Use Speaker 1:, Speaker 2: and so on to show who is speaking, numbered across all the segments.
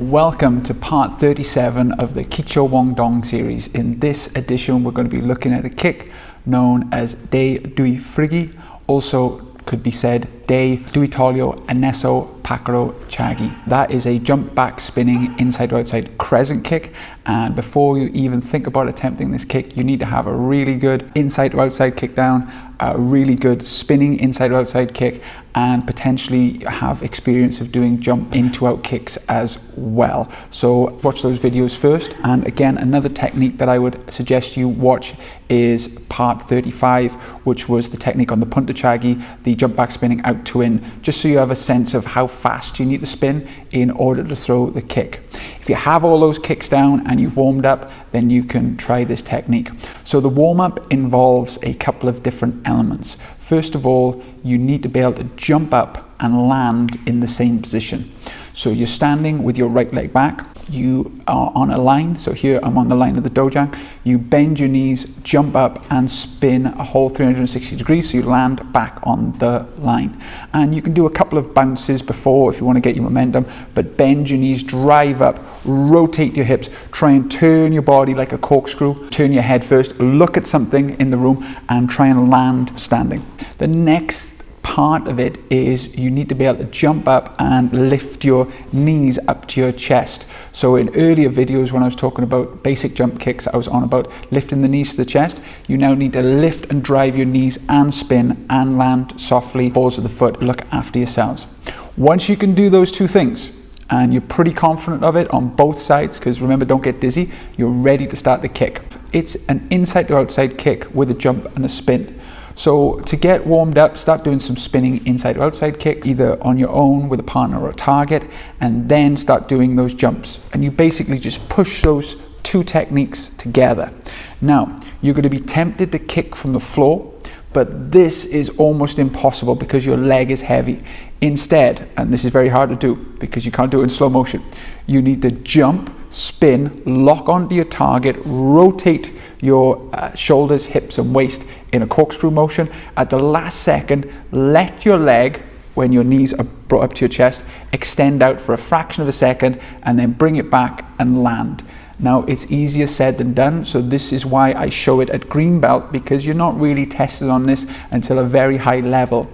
Speaker 1: Welcome to part 37 of the Kicho Wong Dong series. In this edition, we're going to be looking at a kick known as De Dui Frigi, also could be said De Dui Tolio Anesso Pakaro Chagi. That is a jump back spinning inside to outside crescent kick, and before you even think about attempting this kick, you need to have a really good inside to outside kick down, a really good spinning inside to outside kick, and potentially have experience of doing jump into out kicks as well. So watch those videos first. And again, another technique that I would suggest you watch is part 35, which was the technique on the punta chagi, the jump back spinning out to in, just so you have a sense of how fast you need to spin in order to throw the kick. If you have all those kicks down and you've warmed up, then you can try this technique. So the warm-up involves a couple of different elements. First of all, you need to be able to jump up and land in the same position. So you're standing with your right leg back, you are on a line, so here I'm on the line of the dojang, you bend your knees, jump up and spin a whole 360 degrees, so you land back on the line. And you can do a couple of bounces before if you want to get your momentum, but bend your knees, drive up, rotate your hips, try and turn your body like a corkscrew, turn your head first, look at something in the room and try and land standing. The next part of it is you need to be able to jump up and lift your knees up to your chest. So in earlier videos when I was talking about basic jump kicks, I was on about lifting the knees to the chest. You now need to lift and drive your knees and spin and land softly, balls of the foot, look after yourselves. Once you can do those two things, and you're pretty confident of it on both sides, because remember, don't get dizzy, you're ready to start the kick. It's an inside to outside kick with a jump and a spin. So to get warmed up, start doing some spinning inside to outside kicks, either on your own with a partner or a target, and then start doing those jumps. And you basically just push those two techniques together. Now, you're going to be tempted to kick from the floor, but this is almost impossible because your leg is heavy. Instead, and this is very hard to do because you can't do it in slow motion, you need to jump, spin, lock onto your target, rotate your shoulders, hips and waist in a corkscrew motion. At the last second, let your leg, when your knees are brought up to your chest, extend out for a fraction of a second and then bring it back and land. Now, it's easier said than done, so this is why I show it at green belt, because you're not really tested on this until a very high level.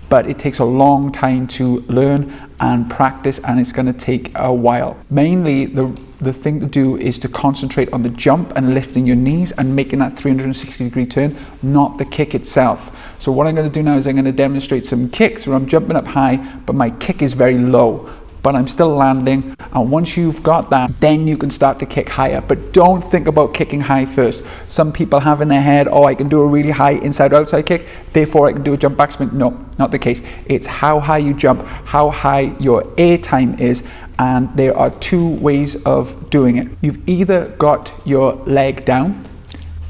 Speaker 1: But it takes a long time to learn and practice, and it's going to take a while. Mainly, the thing to do is to concentrate on the jump and lifting your knees and making that 360 degree turn, not the kick itself. So what I'm going to do now is I'm going to demonstrate some kicks where I'm jumping up high, but my kick is very low, but I'm still landing. And once you've got that, then you can start to kick higher. But don't think about kicking high first. Some people have in their head, oh, I can do a really high inside or outside kick, therefore I can do a jump back spin. No, not the case. It's how high you jump, how high your air time is, and there are two ways of doing it. You've either got your leg down,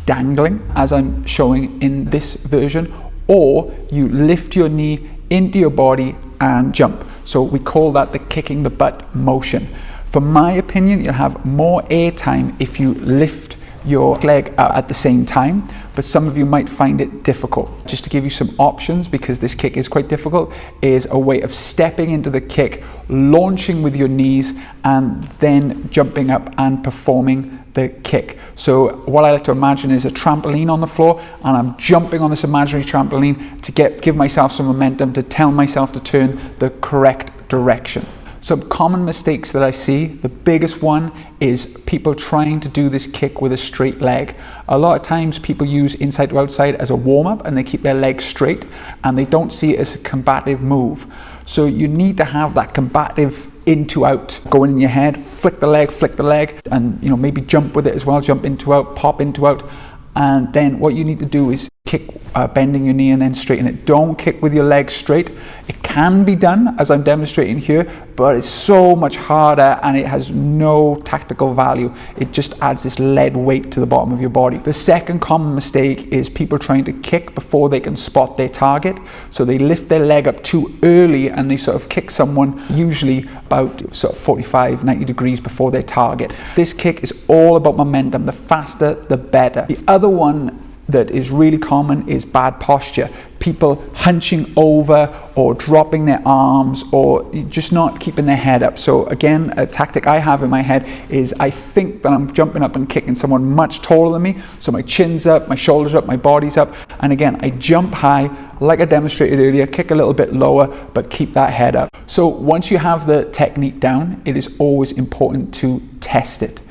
Speaker 1: dangling, as I'm showing in this version, or you lift your knee into your body and jump. So we call that the kicking the butt motion. For my opinion, you'll have more air time if you lift your leg up at the same time, but some of you might find it difficult. Just to give you some options, because this kick is quite difficult, is a way of stepping into the kick, launching with your knees, and then jumping up and performing the kick. So what I like to imagine is a trampoline on the floor, and I'm jumping on this imaginary trampoline to give myself some momentum, to tell myself to turn the correct direction. Some common mistakes that I see, the biggest one is people trying to do this kick with a straight leg. A lot of times people use inside to outside as a warm-up and they keep their legs straight and they don't see it as a combative move. So you need to have that combative into out going in your head, flick the leg, and maybe jump with it as well, jump into out, pop into out. And then what you need to do is kick bending your knee and then straighten it. Don't kick with your legs straight. It can be done as I'm demonstrating here, but it's so much harder and it has no tactical value. It just adds this lead weight to the bottom of your body. The second common mistake is people trying to kick before they can spot their target. So they lift their leg up too early and they sort of kick someone usually about sort of 45, 90 degrees before their target. This kick is all about momentum. The faster, the better. The other one that is really common is bad posture. people hunching over or dropping their arms or just not keeping their head up. So again, a tactic I have in my head is I think that I'm jumping up and kicking someone much taller than me. So my chin's up, my shoulders up, my body's up. And again, I jump high, like I demonstrated earlier, kick a little bit lower, but keep that head up. So once you have the technique down, it is always important to test it.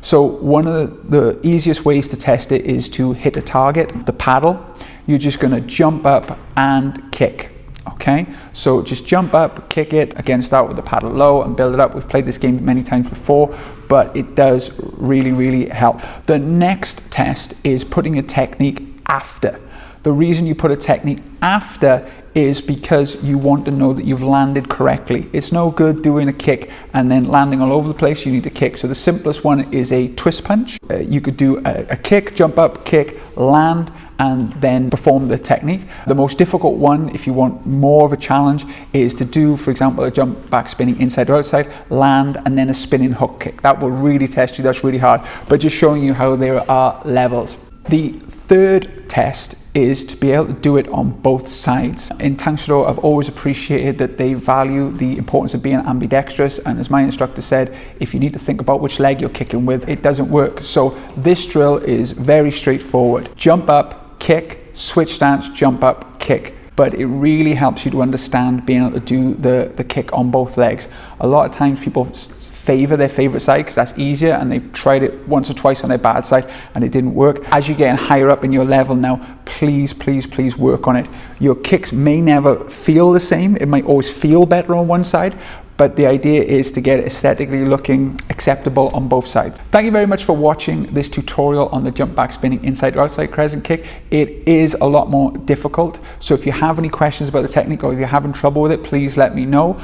Speaker 1: So one of the easiest ways to test it is to hit a target, the paddle. You're just gonna jump up and kick, okay? So just jump up, kick it. Again, start with the paddle low and build it up. We've played this game many times before, but it does really, really help. The next test is putting a technique after. The reason you put a technique after is because you want to know that you've landed correctly. It's no good doing a kick and then landing all over the place. You need to kick. So the simplest one is a twist punch. You could do a kick, jump up, kick, land, and then perform the technique. The most difficult one, if you want more of a challenge, is to do, for example, a jump back spinning inside or outside, land, and then a spinning hook kick. That will really test you. That's really hard. But just showing you how there are levels. The third test is to be able to do it on both sides. In Tang Soo Do, I've always appreciated that they value the importance of being ambidextrous, and as my instructor said, if you need to think about which leg you're kicking with, it doesn't work. So this drill is very straightforward. Jump up, kick, switch stance, jump up, kick. But it really helps you to understand being able to do the kick on both legs. A lot of times people favor their favorite side because that's easier, and they've tried it once or twice on their bad side and it didn't work. As you're getting higher up in your level now, please, please, please work on it. Your kicks may never feel the same. It might always feel better on one side, but the idea is to get it aesthetically looking acceptable on both sides. Thank you very much for watching this tutorial on the jump back spinning inside or outside crescent kick. It is a lot more difficult. So if you have any questions about the technique or if you're having trouble with it, please let me know.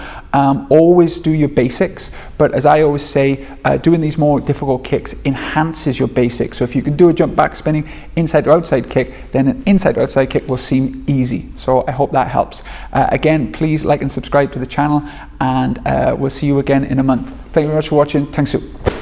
Speaker 1: Always do your basics. But as I always say, doing these more difficult kicks enhances your basics. So if you can do a jump back spinning inside or outside kick, then an inside or outside kick will seem easy. So I hope that helps. Again, please like and subscribe to the channel, and we'll see you again in a month. Thank you very much for watching. Tang Soo.